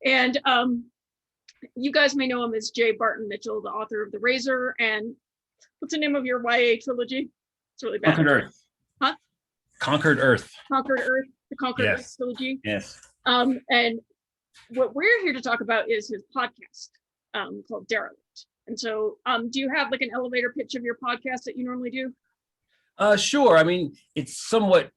And you guys may know him as J. Barton Mitchell, the author of The Razor, and what's the name of your YA trilogy? It's really bad. Conquered Earth. Huh? Conquered Earth. Conquered Earth, the Conquered Yes. Earth trilogy. Yes. And what we're here to talk about is his podcast called Derelict. And so do you have like an elevator pitch of your podcast that you normally do? Sure. I mean, it's somewhat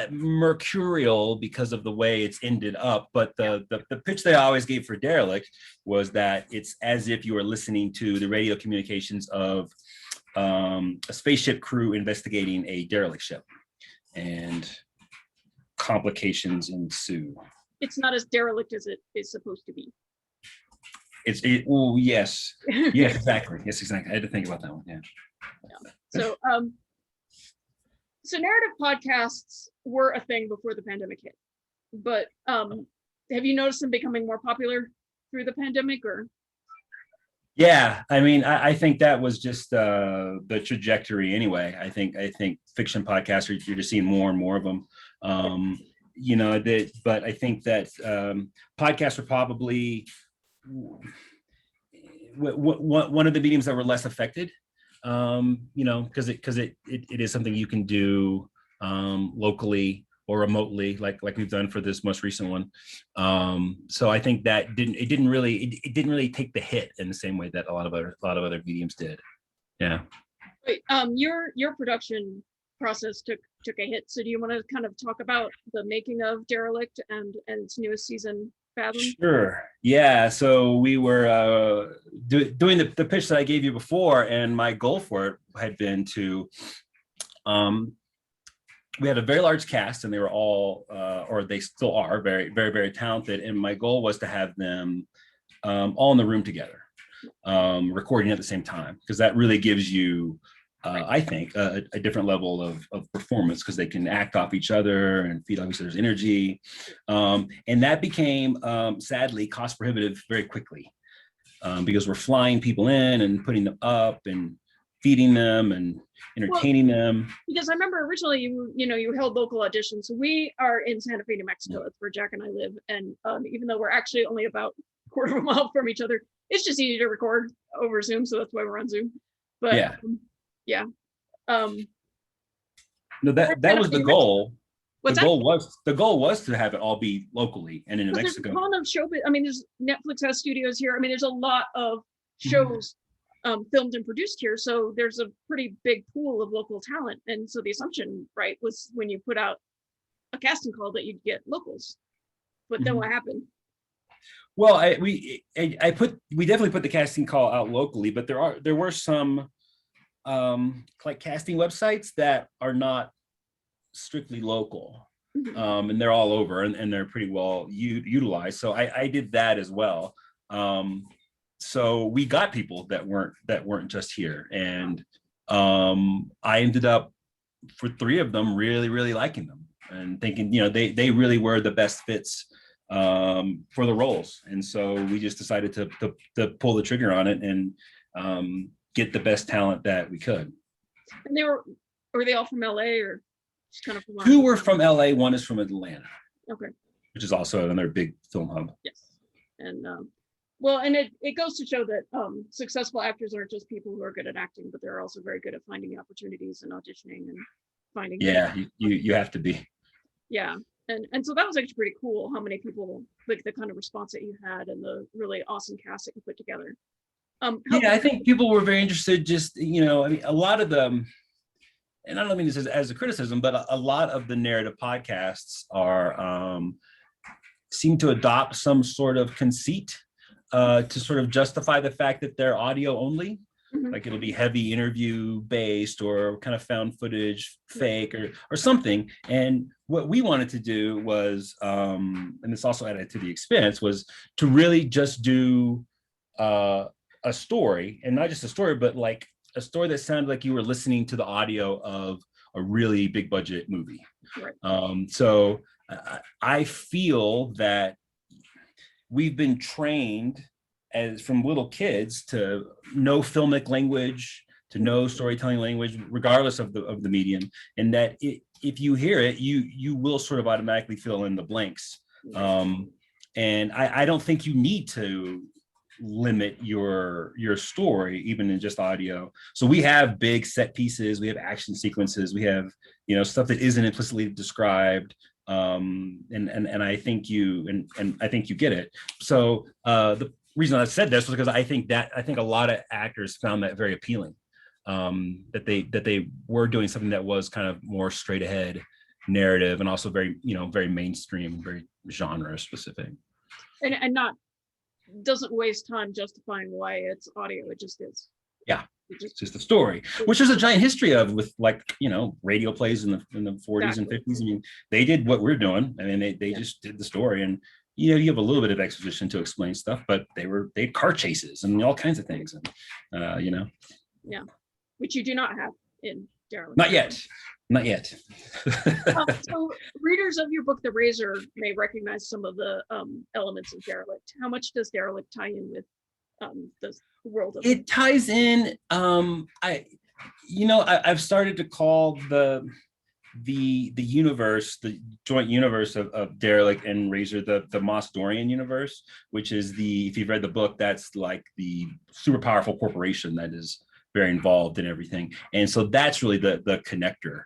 mercurial because of the way it's ended up. But the pitch that I always gave for Derelict was that it's as if you were listening to the radio communications of a spaceship crew investigating a derelict ship, and complications ensue. It's not as derelict as it is supposed to be. Oh, yes. Yes, exactly. Yes, exactly. I had to think about that one. Yeah. So, so narrative podcasts were a thing before the pandemic hit, but have you noticed them becoming more popular through the pandemic, or? Yeah, I mean, I think that was just the trajectory anyway. I think fiction podcasts you're just seeing more and more of them. But I think that podcasts are probably one of the mediums that were less affected. Because it is something you can do locally or remotely, like we've done for this most recent one. So I think that it didn't really take the hit in the same way that a lot of other mediums did. Yeah. Wait, your production process took a hit. So do you want to kind of talk about the making of Derelict and its newest season, Fathom? Sure. Yeah. So we were doing the pitch that I gave you before, and my goal for it had been to we had a very large cast, and they were all, or they still are, very, very, very talented. And my goal was to have them all in the room together, recording at the same time, because that really gives you, I think, a different level of performance, because they can act off each other and feed off each other's energy. And that became, sadly, cost prohibitive very quickly, because we're flying people in and putting them up and feeding them and entertaining them. Because I remember originally you held local auditions. So we are in Santa Fe, New Mexico. That's where Jack and I live. And even though we're actually only about a quarter of a mile from each other, it's just easy to record over Zoom. So that's why we're on Zoom. But yeah. No, that was the goal. What's the goal was to have it all be locally and in New Mexico. There's a ton of show. I mean, there's Netflix has studios here. I mean, there's a lot of shows filmed and produced here. So there's a pretty big pool of local talent. And so the assumption, right, was when you put out a casting call that you'd get locals. But then what happened? Well, we definitely put the casting call out locally, but there were some like casting websites that are not strictly local, and they're all over, and they're pretty well utilized. So I did that as well. So we got people that weren't just here, and I ended up, for 3 of them, really, really liking them and thinking, they really were the best fits for the roles. And so we just decided to pull the trigger on it and get the best talent that we could. And were they all from LA, or just kind of from 2 were from LA, 1 is from Atlanta. Okay. Which is also another big film hub. Yes. And well, and it goes to show that successful actors aren't just people who are good at acting, but they're also very good at finding opportunities and auditioning and finding. Yeah, you have to be. Yeah, and so that was actually pretty cool. How many people, like the kind of response that you had, and the really awesome cast that you put together. Yeah, I think people were very interested. Just I mean, a lot of them, and I don't mean this as a criticism, but a lot of the narrative podcasts are seem to adopt some sort of conceit. To sort of justify the fact that they're audio only, like it'll be heavy interview based or kind of found footage fake or something. And what we wanted to do was, and this also added to the expense, was to really just do a story, and not just a story, but like a story that sounded like you were listening to the audio of a really big budget movie. Right. So I feel that we've been trained as from little kids to know filmic language, to know storytelling language, regardless of the medium, and that if you hear it, you will sort of automatically fill in the blanks. And I don't think you need to limit your story even in just audio. So we have big set pieces, we have action sequences, we have, you know, stuff that isn't implicitly described. And I think you I think you get it. So the reason I said this was because I think a lot of actors found that very appealing. That they were doing something that was kind of more straight ahead narrative, and also very, you know, very mainstream, very genre specific, and not doesn't waste time justifying why it's audio. It just is. Yeah, it's just a story, which there's a giant history of, with, like, you know, radio plays in the 40s and 50s. I mean, they did what we're doing. I mean, they just did the story, and, you know, you have a little bit of exposition to explain stuff, but they had car chases and all kinds of things, and you know. Yeah, which you do not have in Derelict. Not yet. Not yet. So readers of your book, The Razor, may recognize some of the elements of Derelict. How much does Derelict tie in with the world of it? Ties in. I've started to call the universe, the joint universe of Derelict and Razor, the Moss Dorian universe, which is if you've read the book, that's like the super powerful corporation that is very involved in everything. And so that's really the connector.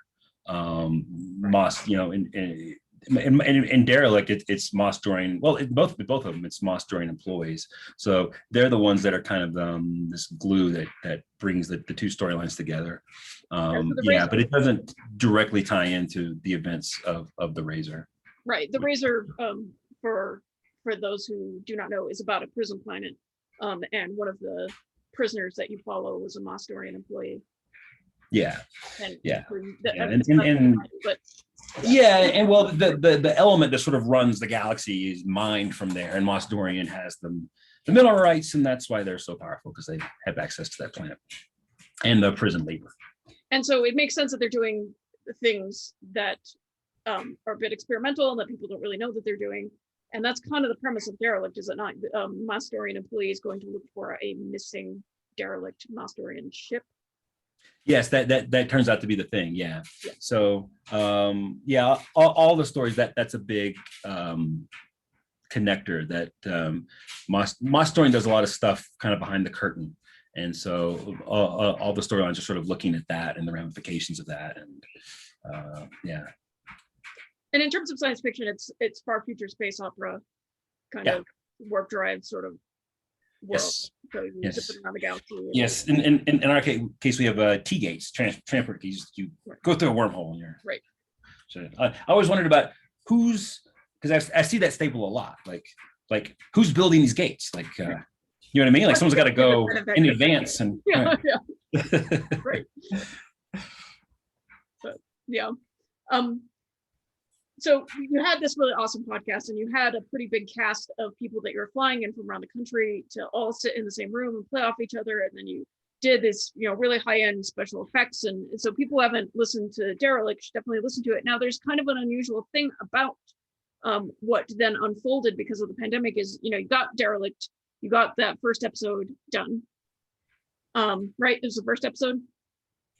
Moss, you know, in Derelict, it's Moss Dorian. Well, both of them, it's Moss Dorian employees. So they're the ones that are kind of this glue that brings the two storylines together. But it doesn't directly tie into the events of the Razor. Right. The Razor, for those who do not know, is about a prison planet. And one of the prisoners that you follow was a Moss Dorian employee. Yeah. And well, the element that sort of runs the galaxy is mined from there, and Moss Dorian has the mineral rights, and that's why they're so powerful, because they have access to that planet and the prison labor. And so it makes sense that they're doing things that are a bit experimental and that people don't really know that they're doing. And that's kind of the premise of Derelict, is it not? Moss Dorian employee is going to look for a missing derelict Moss Dorian ship. Yes, that turns out to be the thing. Yeah. So all the stories, that's a big connector, that Moss Dorian does a lot of stuff kind of behind the curtain. And so all the storylines are sort of looking at that and the ramifications of that. And And in terms of science fiction, it's far future space opera kind of warp drive sort of world. Yes. So you zip it around the galaxy. Yes. In our case, we have T gates, transport keys. You go through a wormhole and you're right. So I always wondered about because I see that staple a lot. Like who's building these gates? Like you know what I mean? Like someone's got to go in advance and right. But so you had this really awesome podcast, and you had a pretty big cast of people that you're flying in from around the country to all sit in the same room and play off each other. And then you did this, really high-end special effects. And so people who haven't listened to Derelict should definitely listen to it. Now, there's kind of an unusual thing about what then unfolded because of the pandemic is, you got Derelict, you got that first episode done. Right? It was the first episode.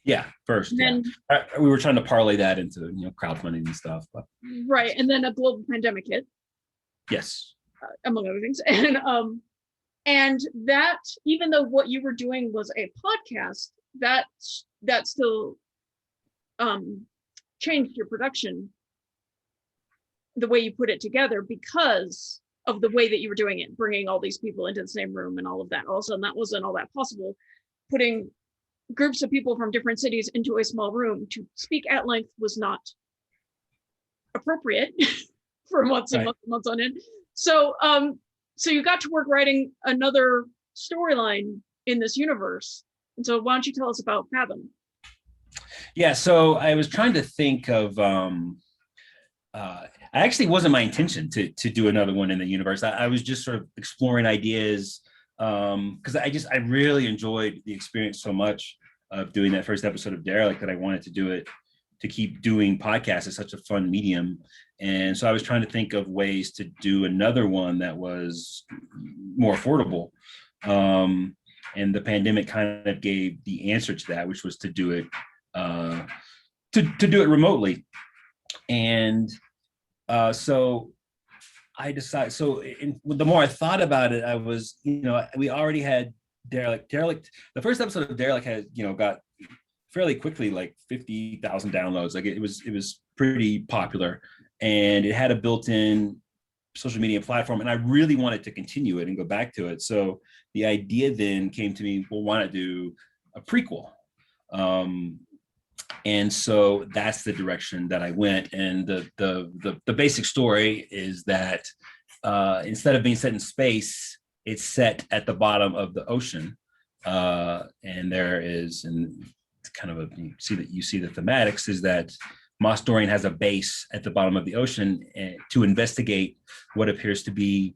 Yeah, first. And then, we were trying to parlay that into crowdfunding and stuff. But. Right, and then a global pandemic hit. Yes. Among other things, and that, even though what you were doing was a podcast, that still changed your production, the way you put it together, because of the way that you were doing it, bringing all these people into the same room and all of that. Also, and that wasn't all that possible. Putting groups of people from different cities into a small room to speak at length was not appropriate for months and months on end. So you got to work writing another storyline in this universe. And so why don't you tell us about Fathom? Yeah, so I was trying to think of actually wasn't my intention to do another one in the universe. I was just sort of exploring ideas because I really enjoyed the experience so much of doing that first episode of Derelict that I wanted to do it, to keep doing podcasts. It's such a fun medium. And so I was trying to think of ways to do another one that was more affordable. And the pandemic kind of gave the answer to that, which was to do it to do it remotely. And so I decided, so the more I thought about it, I was, we already had Derelict. The first episode of Derelict had, got fairly quickly like 50,000 downloads. Like it was pretty popular, and it had a built-in social media platform, and I really wanted to continue it and go back to it. So the idea then came to me, well, why not do a prequel? And so that's the direction that I went. And the basic story is that instead of being set in space, it's set at the bottom of the ocean. And there is, and it's kind of you see the thematics is that Mos Dorian has a base at the bottom of the ocean to investigate what appears to be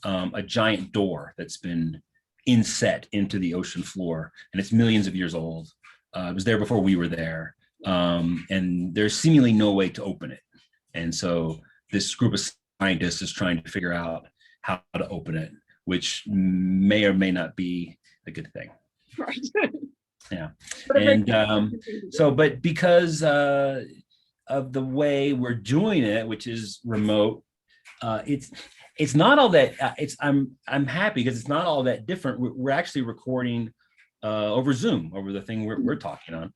a giant door that's been inset into the ocean floor, and it's millions of years old. It was there before we were there, and there's seemingly no way to open it. And so this group of scientists is trying to figure out how to open it, which may or may not be a good thing. Right. Yeah. And but because of the way we're doing it, which is remote, it's not all that I'm happy because it's not all that different. We're actually recording over Zoom, over the thing we're talking on,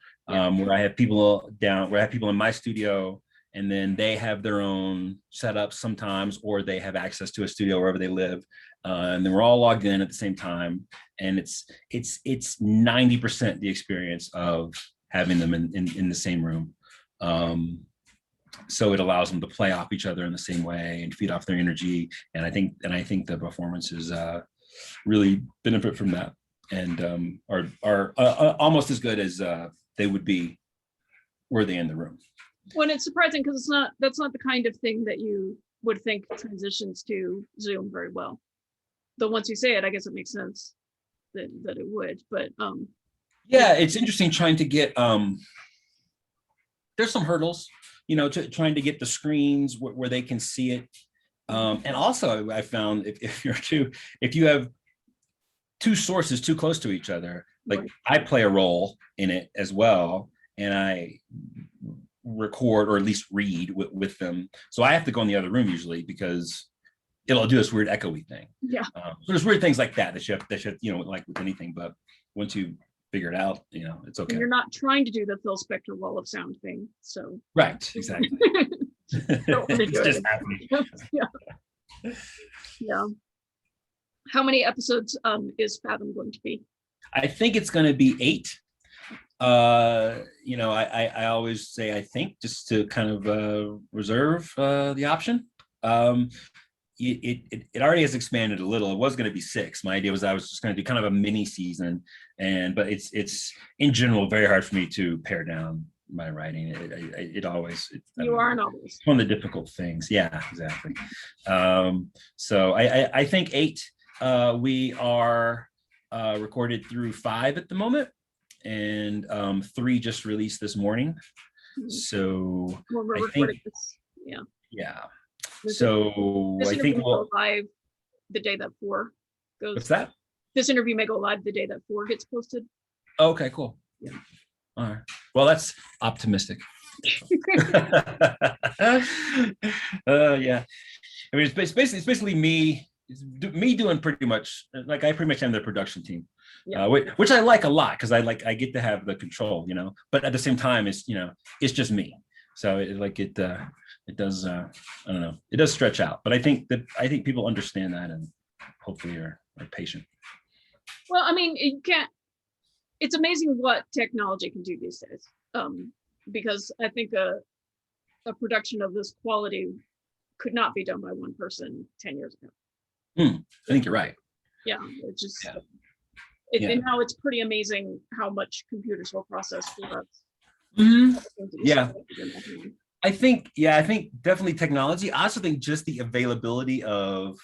where I have people in my studio, and then they have their own setups sometimes, or they have access to a studio wherever they live, and then we're all logged in at the same time, and it's 90% the experience of having them in the same room. So it allows them to play off each other in the same way and feed off their energy. And I think the performances really benefit from that, and are almost as good as they would be were they in the room. When it's surprising because that's not the kind of thing that you would think transitions to Zoom very well. Though once you say it, I guess it makes sense that it would. But yeah, it's interesting trying to get there's some hurdles, trying to get the screens where they can see it. And also I found if you have two sources too close to each other, like right. I play a role in it as well, and I record or at least read with them. So I have to go in the other room usually because it'll do this weird echoey thing. Yeah. So there's weird things like that you have, like with anything, but once you figure it out, it's okay. And you're not trying to do the Phil Spector wall of sound thing, so. Right, exactly. It's just happening. Yeah. How many episodes is Fathom going to be? I think it's going to be 8. I always say I think just to kind of reserve the option. It already has expanded a little. It was going to be 6. My idea was I was just going to do kind of a mini season, but it's in general very hard for me to pare down my writing. You are an novelist. It's one of the difficult things. Yeah, exactly. So I think 8. We are recorded through 5 at the moment, and 3 just released this morning. So we're I think this. Yeah. This I think we'll go live the day that 4 goes. What's that? This interview may go live the day that 4 gets posted. Okay, cool. Yeah. All right. Well, that's optimistic. Yeah. I mean, it's basically me doing pretty much, like I pretty much am the production team, which I like a lot because I get to have the control, but at the same time, it's just me. So it does, I don't know, it does stretch out, but I think people understand that and hopefully are patient. Well, I mean, it's amazing what technology can do these days. Because I think a production of this quality could not be done by one person 10 years ago. I think you're right. Yeah, it's just, and now it's pretty amazing how much computers will process for us. Mm-hmm. Yeah. I think definitely technology. I also think just the availability of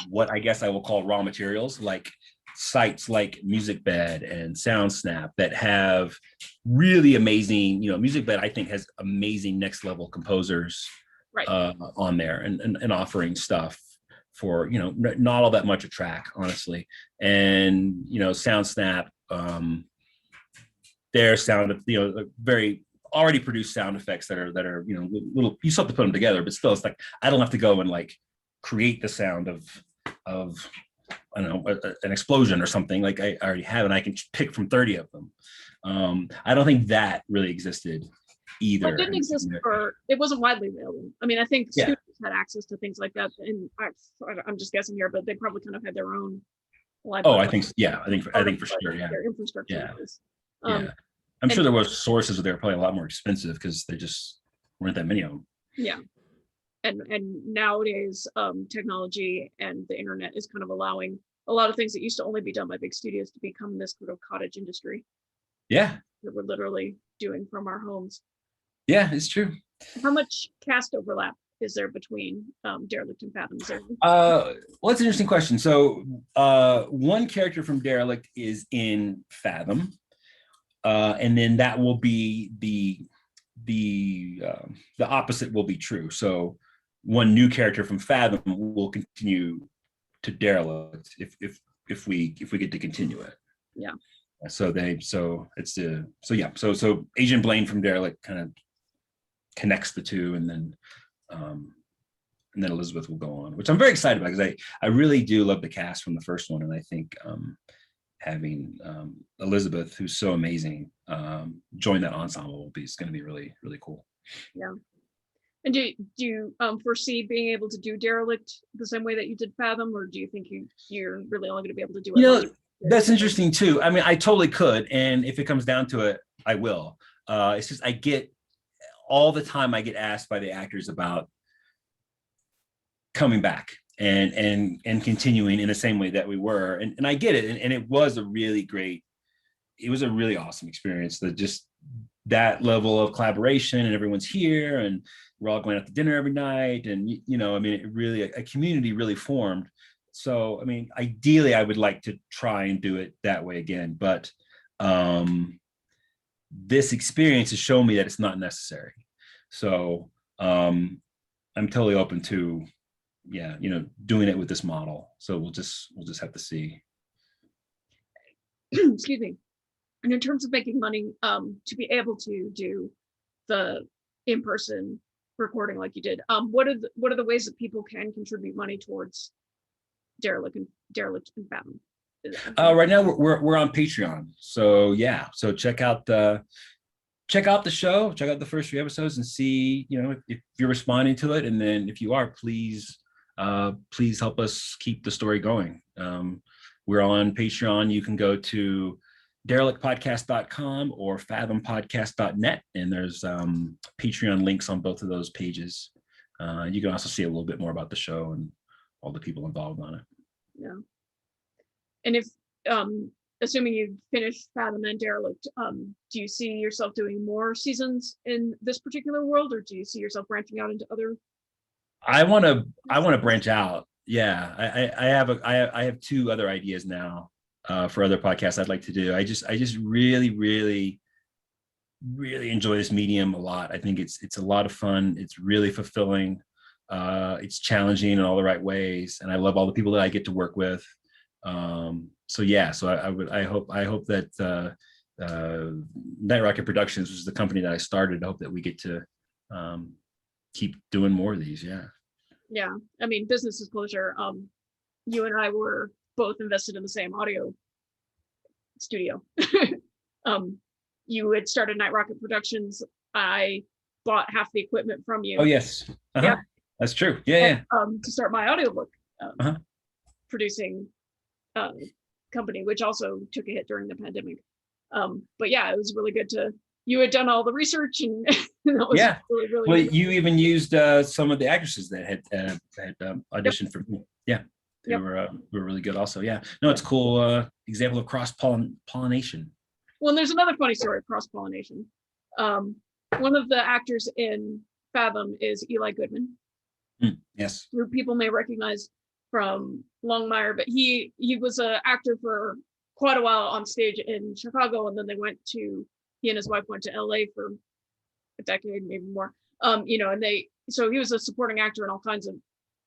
what I guess I will call raw materials, like sites like MusicBed and SoundSnap that have really amazing, MusicBed I think has amazing next level composers right. On there and offering stuff for, not all that much a track, honestly. And, SoundSnap, their sound, very already produced sound effects that are little, you still have to put them together, but still it's like I don't have to go and like create the sound of I don't know, an explosion or something. Like I already have, and I can pick from 30 of them. I don't think that really existed either. Well, it didn't exist it wasn't widely available. I mean, I think students had access to things like that, and I'm just guessing here, but they probably kind of had their own library. Oh, I think for sure, yeah. Their infrastructure. Yeah. Was. Yeah. I'm sure there was sources, but they were probably a lot more expensive because there just weren't that many of them. Yeah. And nowadays, technology and the internet is kind of allowing a lot of things that used to only be done by big studios to become this sort of cottage industry. Yeah. That we're literally doing from our homes. Yeah, it's true. How much cast overlap is there between Derelict and Fathoms? Well, that's an interesting question. So one character from Derelict is in Fathom, and then that will be the opposite will be true. So one new character from Fathom will continue to Derelict if we get to continue it. Yeah. So Agent Blaine from Derelict kind of connects the two, and then Elizabeth will go on, which I'm very excited about because I really do love the cast from the first one, and I think having Elizabeth, who's so amazing, join that ensemble is going to be really, really cool. Yeah. And do you foresee being able to do Derelict the same way that you did Fathom, or do you think you're really only going to be able to do it? That's interesting too. I mean, I totally could, and if it comes down to it, I will. It's just I get all the time I get asked by the actors about coming back and continuing in the same way that we were, and I get it, and it was a really awesome experience. That level of collaboration, and everyone's here, and we're all going out to dinner every night, and I mean, it really a community really formed. So I mean, ideally I would like to try and do it that way again, but this experience has shown me that it's not necessary. So I'm totally open to doing it with this model. So we'll just have to see. Excuse me. And in terms of making money, to be able to do the in-person recording like you did, what are the ways that people can contribute money towards Derelict and Fathom? Right now we're on Patreon, so yeah. So check out the show, check out the first 3 episodes, and see if you're responding to it, and then if you are, please help us keep the story going. We're on Patreon. You can go to derelictpodcast.com or fathompodcast.net, and there's Patreon links on both of those pages. You can also see a little bit more about the show and all the people involved on it. Yeah. And if assuming you finish Fathom and Derelict, do you see yourself doing more seasons in this particular world, or do you see yourself branching out into other? I want to branch out. Yeah, I have 2 other ideas now for other podcasts I'd like to do. I just really, really, really enjoy this medium a lot. I think it's a lot of fun. It's really fulfilling. It's challenging in all the right ways, and I love all the people that I get to work with. So I hope that Night Rocket Productions, which is the company that I started, I hope that we get to keep doing more of these. Yeah, I mean, business disclosure, you and I were both invested in the same audio studio. You had started Night Rocket Productions. I bought half the equipment from you. Oh yes. Yeah, that's true. Yeah. To start my audiobook producing company, which also took a hit during the pandemic. But yeah, it was really good you had done all the research, and that was really well, you even used some of the actresses that had auditioned for me. Yeah, they were really good also. Yeah, no, it's cool example of cross-pollination. Well, and there's another funny story of cross-pollination. One of the actors in Fathom is Eli Goodman. Yes, who people may recognize from Longmire, but he was an actor for quite a while on stage in Chicago, and then he and his wife went to LA for a decade, maybe more. So he was a supporting actor in all kinds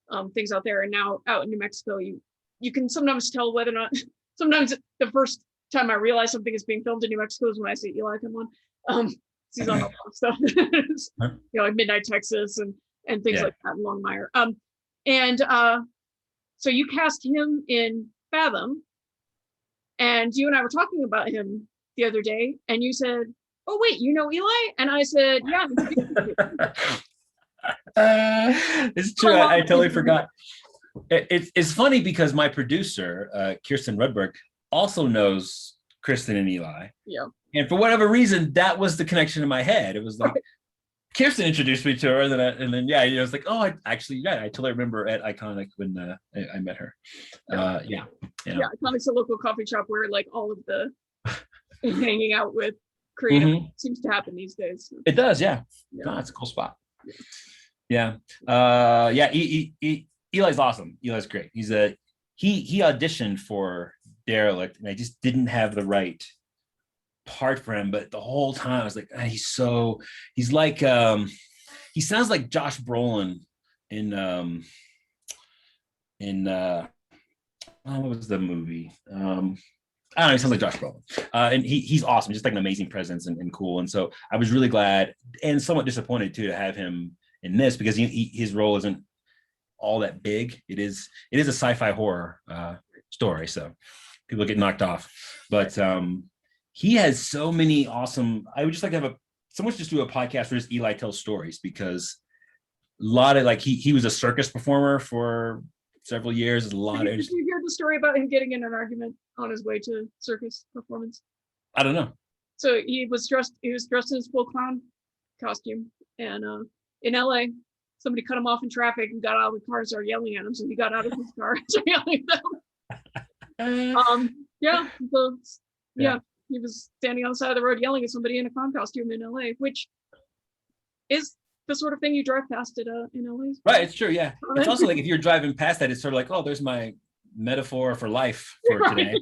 of things out there. And now out in New Mexico, you can sometimes tell whether or not. Sometimes the first time I realize something is being filmed in New Mexico is when I see Eli come on. He's on a lot of stuff, like Midnight Texas and things like that in Longmire. And so you cast him in Fathom, and you and I were talking about him the other day, and you said, "Oh wait, you know Eli?" And I said, "Yeah." It's true. I totally forgot. It's funny because my producer, Kirsten Rudberg, also knows Kristen and Eli. Yeah. And for whatever reason, that was the connection in my head. It was like Kirsten introduced me to her, and then yeah, it's like, oh, I totally remember at Iconic when I met her. Yeah. Iconic's a local coffee shop where like all of the hanging out with creative seems to happen these days. It does, yeah. No, it's a cool spot. Yeah. Eli's awesome. Eli's great. He auditioned for Derelict, and I just didn't have the right part for him. But the whole time I was like, he's like he sounds like Josh Brolin in what was the movie? I don't know, he sounds like Josh Brolin. And he's awesome, just like an amazing presence and cool. And so I was really glad and somewhat disappointed too to have him in this, because his role isn't all that big. It is a sci-fi horror story, so people get knocked off. But he has so many awesome. I would just like to have someone just do a podcast where just Eli tells stories, because a lot of like he was a circus performer for several years. A lot of. Did you hear the story about him getting in an argument on his way to circus performance? I don't know. So he was dressed in his full clown costume, and in LA, somebody cut him off in traffic and got out of the car and started yelling at him. So he got out of his car and started yelling at them. He was standing on the side of the road yelling at somebody in a clown costume in LA, which is the sort of thing you drive past it in LA. Right, it's true, yeah. It's also like if you're driving past that, it's sort of like, oh, there's my metaphor for life for today.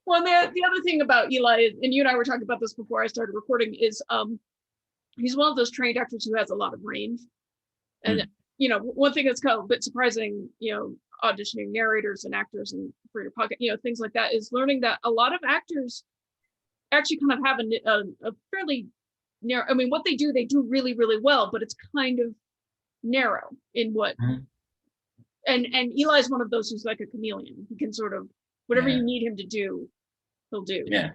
Well, the other thing about Eli, and you and I were talking about this before I started recording, is he's one of those trained actors who has a lot of range. And one thing that's kind of a bit surprising, auditioning narrators and actors and for your pocket, things like that, is learning that a lot of actors actually kind of have a fairly narrow. I mean, what they do really, really well, but it's kind of narrow in what. And Eli's one of those who's like a chameleon. He can sort of whatever you need him to do, he'll do. Yeah.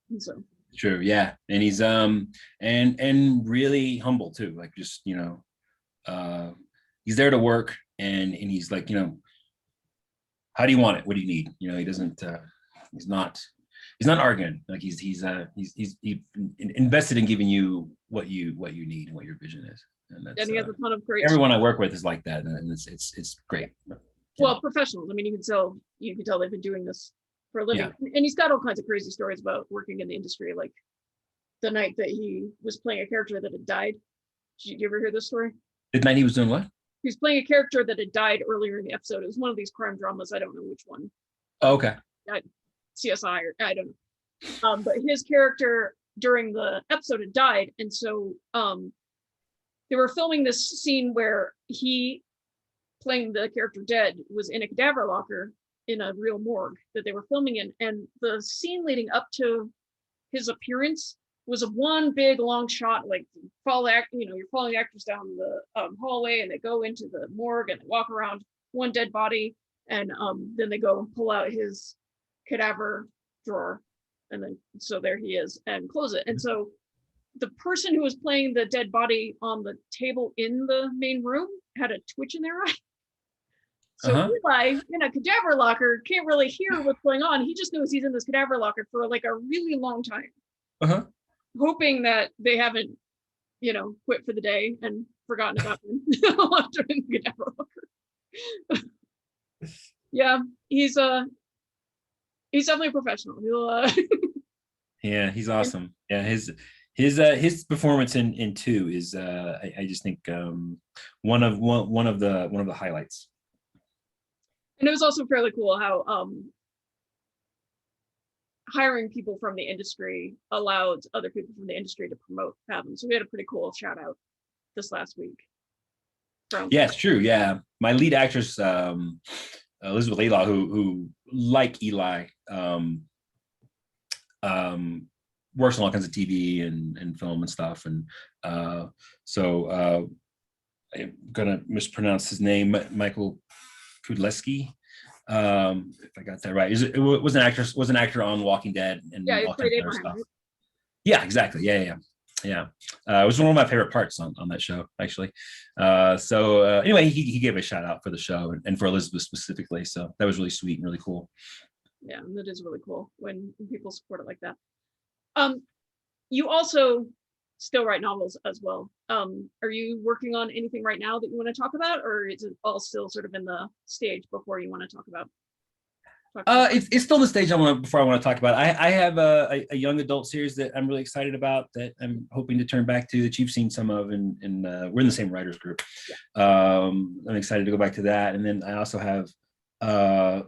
And so. True. Yeah. And he's and really humble too. Like just he's there to work, and he's like, how do you want it? What do you need? He doesn't. He's not arguing. Like he's invested in giving you what you need and what your vision is. And he has a ton of great. Everyone I work with is like that, and it's great. Well, professionals. I mean, you can tell they've been doing this for a living, and he's got all kinds of crazy stories about working in the industry. Like the night that he was playing a character that had died. Did you ever hear this story? The night he was doing what? He was playing a character that had died earlier in the episode. It was one of these crime dramas. I don't know which one. Oh, okay. CSI or I don't know. But his character during the episode had died, and so they were filming this scene where he, playing the character dead, was in a cadaver locker in a real morgue that they were filming in, and the scene leading up to his appearance was a one big long shot, like you're following actors down the hallway, and they go into the morgue and they walk around one dead body, and then they go and pull out his cadaver drawer, and then so there he is, and close it. And so the person who was playing the dead body on the table in the main room had a twitch in their eye. So Eli, in a cadaver locker, can't really hear what's going on. He just knows he's in this cadaver locker for like a really long time, hoping that they haven't, quit for the day and forgotten about him left him in the cadaver locker. Yeah, he's definitely a professional. Yeah, he's awesome. Yeah, his performance in 2 is I just think one of the highlights. And it was also fairly cool how hiring people from the industry allowed other people from the industry to promote Fathom. So we had a pretty cool shout out this last week. Yeah, it's true. Yeah, my lead actress Elizabeth Laylaw, who like Eli, works on all kinds of TV and film and stuff, and I'm gonna mispronounce his name, Michael Kudleski. If I got that right. It was an actor on Walking Dead and Yeah, all played kinds of other Abraham, stuff. right? Yeah, exactly. Yeah. It was one of my favorite parts on that show, actually. Anyway, he gave a shout out for the show and for Elizabeth specifically. So that was really sweet and really cool. Yeah, and that is really cool when people support it like that. You also still write novels as well. Are you working on anything right now that you want to talk about, or is it all still sort of in the stage before you want to talk about? It's still the stage I want to talk about. I have a young adult series that I'm really excited about that I'm hoping to turn back to, that you've seen some of, and we're in the same writers group. Yeah. I'm excited to go back to that, and then I also have, I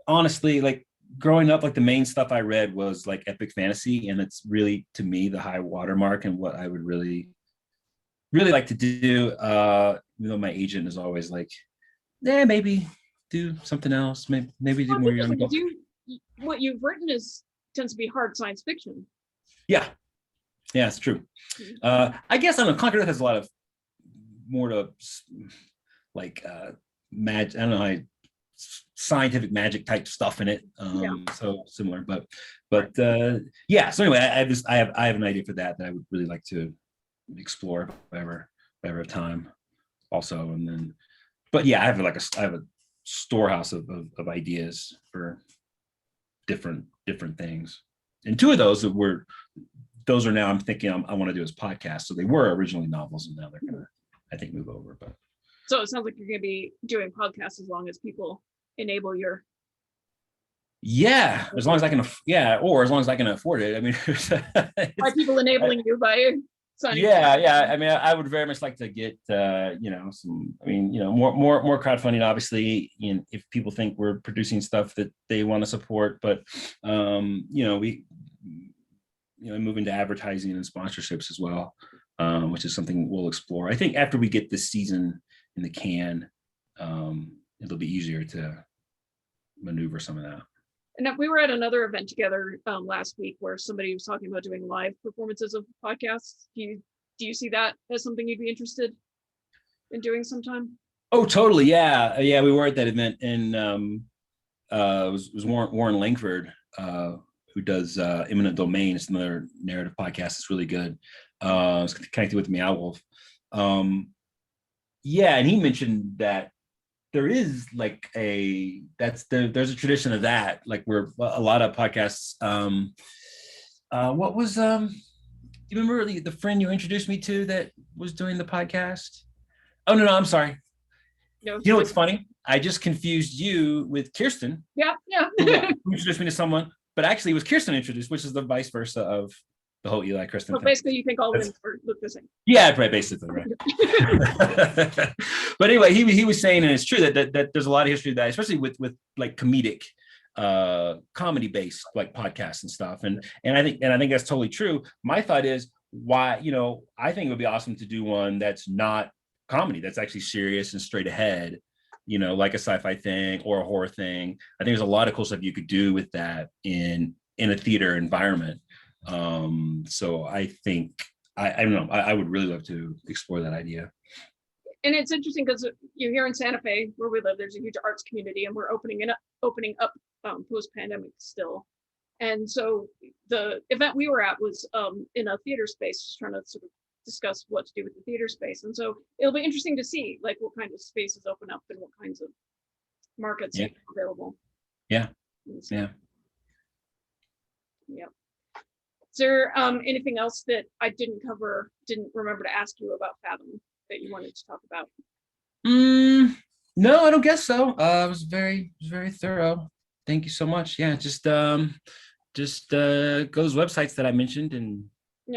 honestly, like, growing up, like, the main stuff I read was like epic fantasy, and it's really, to me, the high watermark and what I would really like to do. Even though my agent is always like, yeah, maybe do something else. Maybe do more young adult. What you've written tends to be hard science fiction. Yeah, it's true. I guess, I don't know, Conquer Earth has a lot of more to, like, magic. I don't know, scientific magic type stuff in it. So similar, but yeah. So anyway, I have an idea for that I would really like to explore if I ever have time. Also, and then. But yeah, I have a storehouse of ideas for different things, and two of those are now, I'm thinking I want to do as podcasts. So they were originally novels, and now they're gonna, I think, move over. But so it sounds like you're gonna be doing podcasts as long as people enable your. Yeah, as long as I can, or as long as I can afford it. I mean, by people enabling you by. Yeah. I mean, I would very much like to get, some, more crowdfunding, obviously, if people think we're producing stuff that they want to support, but, we move into advertising and sponsorships as well, which is something we'll explore. I think after we get this season in the can, it'll be easier to maneuver some of that. And we were at another event together last week where somebody was talking about doing live performances of podcasts. Do you see that as something you'd be interested in doing sometime? Oh, totally. Yeah. We were at that event, and it was Warren Langford, who does Imminent Domain. It's another narrative podcast. It's really good. It's connected with Meow Wolf. Yeah, and he mentioned that there is like there's a tradition of that, like, where a lot of podcasts. What was you remember the friend you introduced me to that was doing the podcast? Oh no, I'm sorry. No, you know what's funny? I just confused you with Kirsten. Yeah. Who introduced me to someone, but actually it was Kirsten introduced, which is the vice versa of the whole Eli Kristen thing. Basically, you think all women look the same. Yeah, right. Basically, right. But anyway, he was saying, and it's true that there's a lot of history of that, especially with like comedic, comedy based like podcasts and stuff. And I think that's totally true. My thought is, why, I think it would be awesome to do one that's not comedy, that's actually serious and straight ahead, like a sci-fi thing or a horror thing. I think there's a lot of cool stuff you could do with that in a theater environment. So I think I don't know, I would really love to explore that idea. And it's interesting because you're here in Santa Fe where we live, there's a huge arts community, and we're opening up post-pandemic still. And so the event we were at was in a theater space, just trying to sort of discuss what to do with the theater space. And so it'll be interesting to see like what kind of spaces open up and what kinds of markets are available. Yeah. Is there anything else that I didn't remember to ask you about Fathom that you wanted to talk about? No, I don't guess so. It was very thorough. Thank you so much. Yeah, just go to those websites that I mentioned and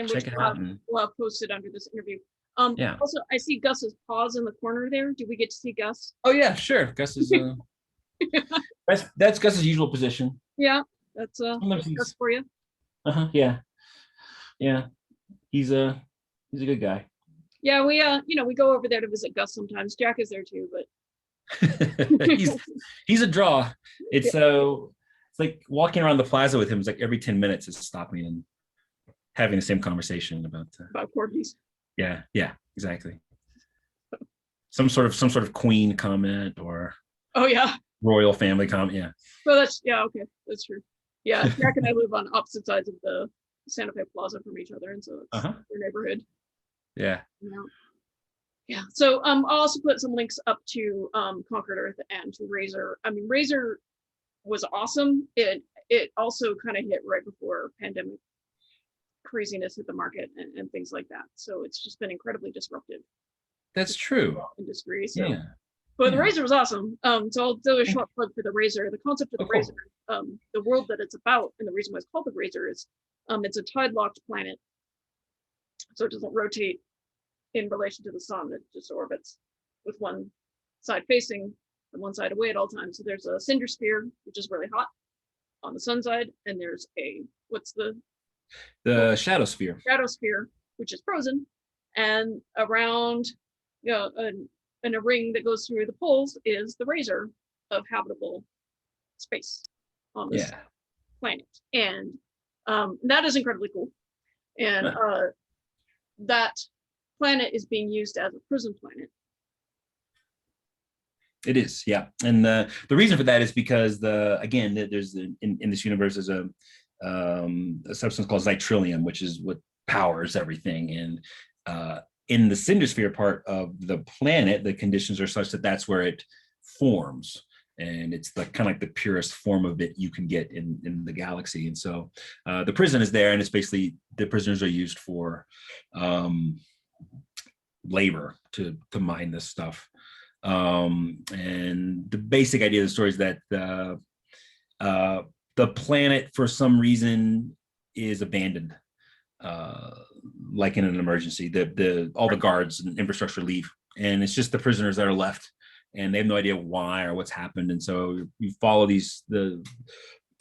check it out. We'll have posted under this interview. Also, I see Gus's paws in the corner there. Do we get to see Gus? Oh yeah, sure. Gus is that's Gus's usual position. Yeah, that's Gus for you. Yeah. He's a good guy. Yeah, we go over there to visit Gus sometimes. Jack is there too, but he's a draw. It's like walking around the plaza with him is like every 10 minutes is stopping and having the same conversation about corgis. Yeah, exactly. Some sort of queen comment or Oh yeah, royal family comment. Yeah. well okay, that's true. Yeah, Jack and I live on opposite sides of the Santa Fe Plaza from each other, and so it's their neighborhood. Yeah. Yeah. So I'll also put some links up to Conquered Earth and to Razor. I mean, Razor was awesome. It also kind of hit right before pandemic craziness hit the market and things like that. So it's just been incredibly disruptive. That's true. Industry. So. Yeah. But the Razor was awesome. So I'll do a short plug for the Razor. The concept of the Razor, the world that it's about, and the reason why it's called the Razor is it's a tide-locked planet. So it doesn't rotate in relation to the sun. It just orbits with one side facing and one side away at all times. So there's a cinder sphere, which is really hot on the sun side, and there's the shadow sphere. Shadow sphere, which is frozen, and around in a ring that goes through the poles is the Razor of habitable space on this planet, and that is incredibly cool. And that planet is being used as a prison planet. It is, yeah, and the reason for that is because there's in this universe there's a substance called Zytrillium, which is what powers everything, and in the cinder sphere part of the planet, the conditions are such that that's where it forms, and it's the kind of like the purest form of it you can get in the galaxy. And so the prison is there, and it's basically the prisoners are used for labor to mine this stuff. And the basic idea of the story is that the planet for some reason is abandoned, like in an emergency. All the guards and infrastructure leave, and it's just the prisoners that are left, and they have no idea why or what's happened. And so you follow the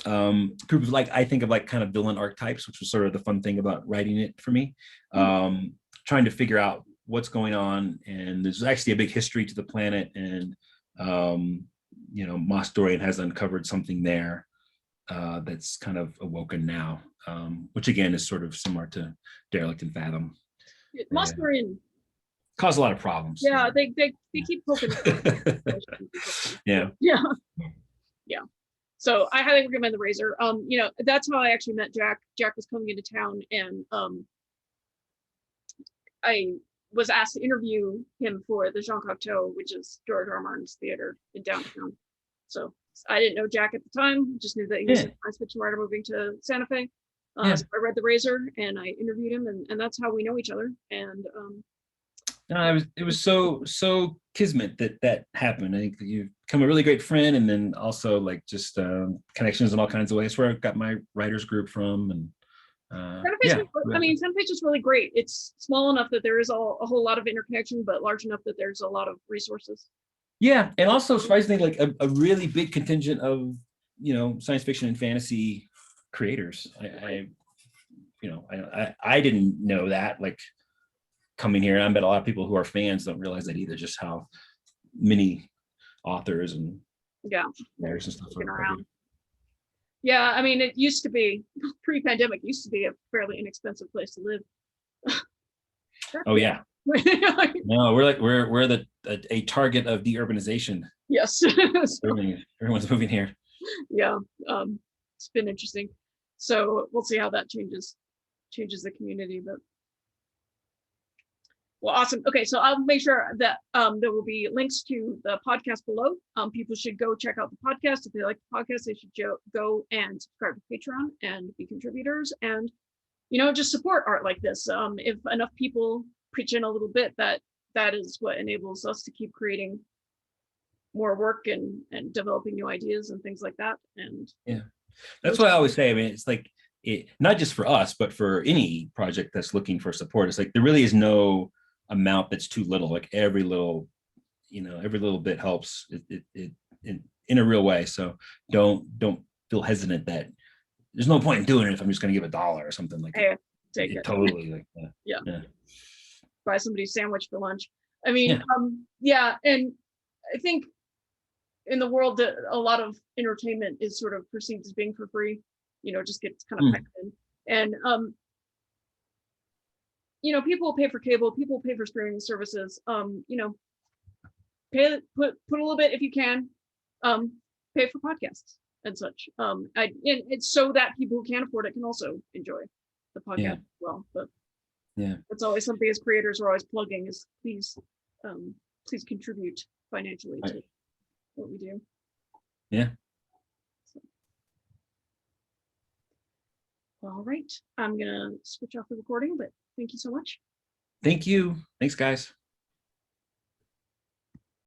group of, like, I think of like kind of villain archetypes, which was sort of the fun thing about writing it for me, trying to figure out what's going on. And there's actually a big history to the planet, and Moss Dorian has uncovered something there that's kind of awoken now, which again is sort of similar to Derelict and Fathom. Moss Dorian cause a lot of problems. Yeah, they keep poking. Yeah. So I highly recommend the Razor. That's how I actually met Jack. Jack was coming into town, and I was asked to interview him for the Jean Cocteau, which is George R. R. Martin's theater in downtown. So I didn't know Jack at the time, just knew that he was a science fiction writer moving to Santa Fe. So I read The Razor and I interviewed him, and that's how we know each other. And it was so kismet that happened. I think that you've become a really great friend, and then also like just connections in all kinds of ways. Where I got my writers group from, and Santa Fe's just really great. It's small enough that there is a whole lot of interconnection, but large enough that there's a lot of resources. Yeah, and also surprisingly, like a really big contingent of science fiction and fantasy creators. I didn't know that, like, coming here, and I bet a lot of people who are fans don't realize that either, just how many authors and writers and stuff are around. Yeah, I mean, it used to be pre-pandemic, used to be a fairly inexpensive place to live. Oh yeah. No, we're a target of deurbanization. Yes. Everyone's moving here. Yeah, it's been interesting. So we'll see how that changes the community, but. Well, awesome. Okay, so I'll make sure that there will be links to the podcast below. People should go check out the podcast. If they like the podcast, they should go and subscribe to Patreon and be contributors, and just support art like this. If enough people pitch in a little bit, that is what enables us to keep creating more work and developing new ideas and things like that. And that's what I always say. I mean, it's like not just for us, but for any project that's looking for support. It's like there really is no amount that's too little. Like every little bit helps it in a real way. So don't feel hesitant that there's no point in doing it if I'm just going to give $1 or something like that. Take it. Totally. Like that. Yeah. Buy somebody a sandwich for lunch. I mean, and I think in the world that a lot of entertainment is sort of perceived as being for free, just gets kind of packed in. And you know, people pay for cable, people pay for streaming services. You know, put a little bit if you can. Pay for podcasts and such. And it's so that people who can't afford it can also enjoy the podcast as well. But yeah, it's always something as creators are always plugging is please contribute financially to what we do. Yeah. So. All right, I'm gonna switch off the recording, but thank you so much. Thank you. Thanks, guys.